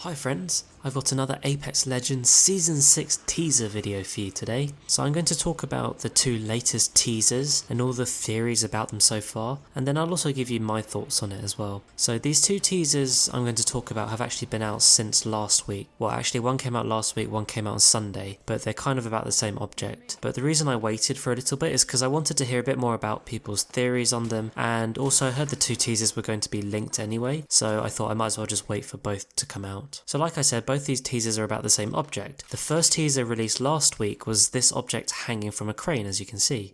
Hi friends, I've got another Apex Legends Season 6 teaser video for you today. So I'm going to talk about the two latest teasers and all the theories about them so far, and then I'll also give you my thoughts on it as well. So these two teasers I'm going to talk about have actually been out since last week. Well, actually one came out last week, one came out on Sunday, but they're kind of about the same object. But the reason I waited for a little bit is because I wanted to hear a bit more about people's theories on them, and also I heard the two teasers were going to be linked anyway, so I thought I might as well just wait for both to come out. So like I said, both these teasers are about the same object. The first teaser released last week was this object hanging from a crane, as you can see.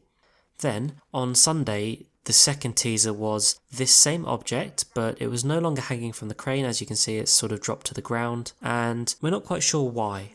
Then, on Sunday, the second teaser was this same object, but it was no longer hanging from the crane. As you can see, it's sort of dropped to the ground, and we're not quite sure why.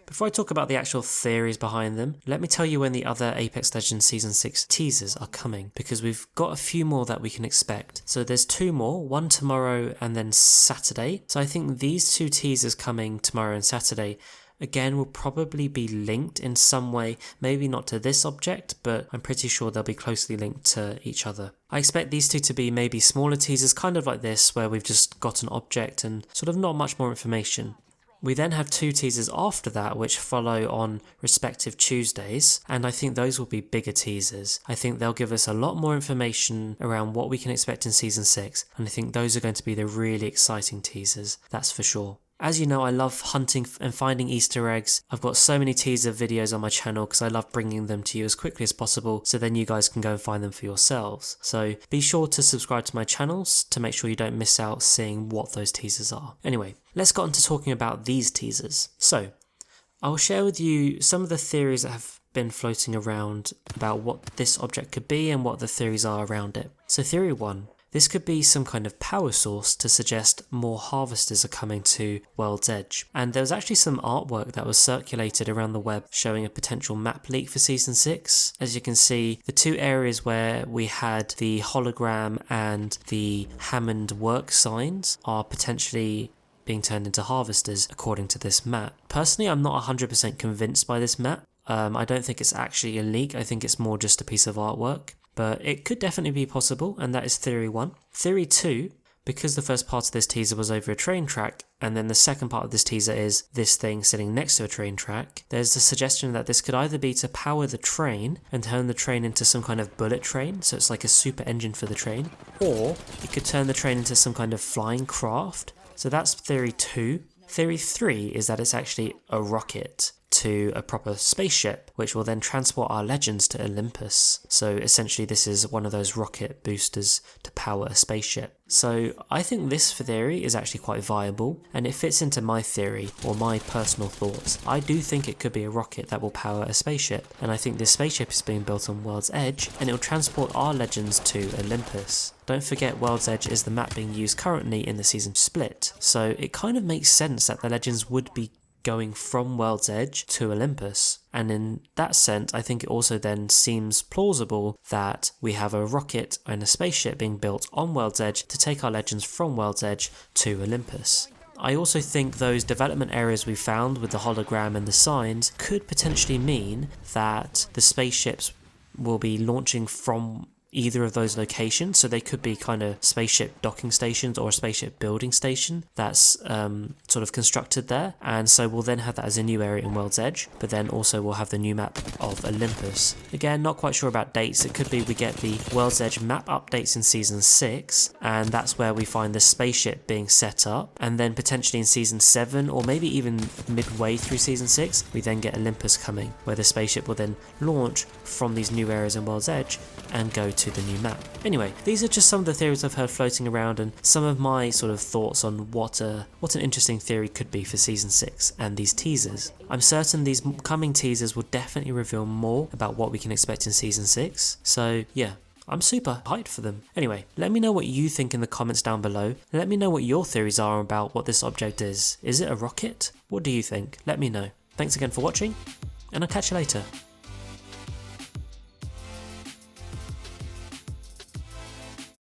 Before I talk about the actual theories behind them, let me tell you when the other Apex Legends Season 6 teasers are coming, because we've got a few more that we can expect. So there's two more, one tomorrow and then Saturday. So I think these two teasers coming tomorrow and Saturday, again, will probably be linked in some way, maybe not to this object, but I'm pretty sure they'll be closely linked to each other. I expect these two to be maybe smaller teasers, kind of like this, where we've just got an object and sort of not much more information. We then have two teasers after that which follow on respective Tuesdays, and I think those will be bigger teasers. I think they'll give us a lot more information around what we can expect in Season 6, and I think those are going to be the really exciting teasers, that's for sure. As you know, I love hunting and finding Easter eggs. I've got so many teaser videos on my channel because I love bringing them to you as quickly as possible, so then you guys can go and find them for yourselves. So be sure to subscribe to my channels to make sure you don't miss out seeing what those teasers are. Anyway, let's get on to talking about these teasers. So, I'll share with you some of the theories that have been floating around about what this object could be and what the theories are around it. So theory 1. This could be some kind of power source to suggest more harvesters are coming to World's Edge. And there was actually some artwork that was circulated around the web showing a potential map leak for Season 6. As you can see, the two areas where we had the hologram and the Hammond work signs are potentially being turned into harvesters according to this map. Personally, I'm not 100% convinced by this map. I don't think it's actually a leak, I think it's more just a piece of artwork. But it could definitely be possible, and that is theory 1. Theory 2, because the first part of this teaser was over a train track, and then the second part of this teaser is this thing sitting next to a train track, there's a suggestion that this could either be to power the train and turn the train into some kind of bullet train, so it's like a super engine for the train, or it could turn the train into some kind of flying craft. So that's theory 2. Theory 3 is that it's actually a rocket to a proper spaceship, which will then transport our legends to Olympus. So essentially this is one of those rocket boosters to power a spaceship. So I think this theory is actually quite viable, and it fits into my theory, or my personal thoughts. I do think it could be a rocket that will power a spaceship, and I think this spaceship is being built on World's Edge, and it will transport our legends to Olympus. Don't forget, World's Edge is the map being used currently in the season split, so it kind of makes sense that the legends would be going from World's Edge to Olympus. And in that sense, I think it also then seems plausible that we have a rocket and a spaceship being built on World's Edge to take our legends from World's Edge to Olympus. I also think those development areas we found with the hologram and the signs could potentially mean that the spaceships will be launching from either of those locations, so they could be kind of spaceship docking stations or a spaceship building station that's sort of constructed there, and so we'll then have that as a new area in World's Edge, but then also we'll have the new map of Olympus. Again, not quite sure about dates. It could be we get the World's Edge map updates in Season 6, and that's where we find the spaceship being set up, and then potentially in Season 7, or maybe even midway through Season 6, we then get Olympus coming, where the spaceship will then launch from these new areas in World's Edge and go to the new map. Anyway, these are just some of the theories I've heard floating around and some of my sort of thoughts on what an interesting theory could be for Season 6 and these teasers. I'm certain these coming teasers will definitely reveal more about what we can expect in Season 6, so yeah, I'm super hyped for them. Anyway, let me know what you think in the comments down below. Let me know what your theories are about what this object is. Is it a rocket? What do you think? Let me know. Thanks again for watching, and I'll catch you later.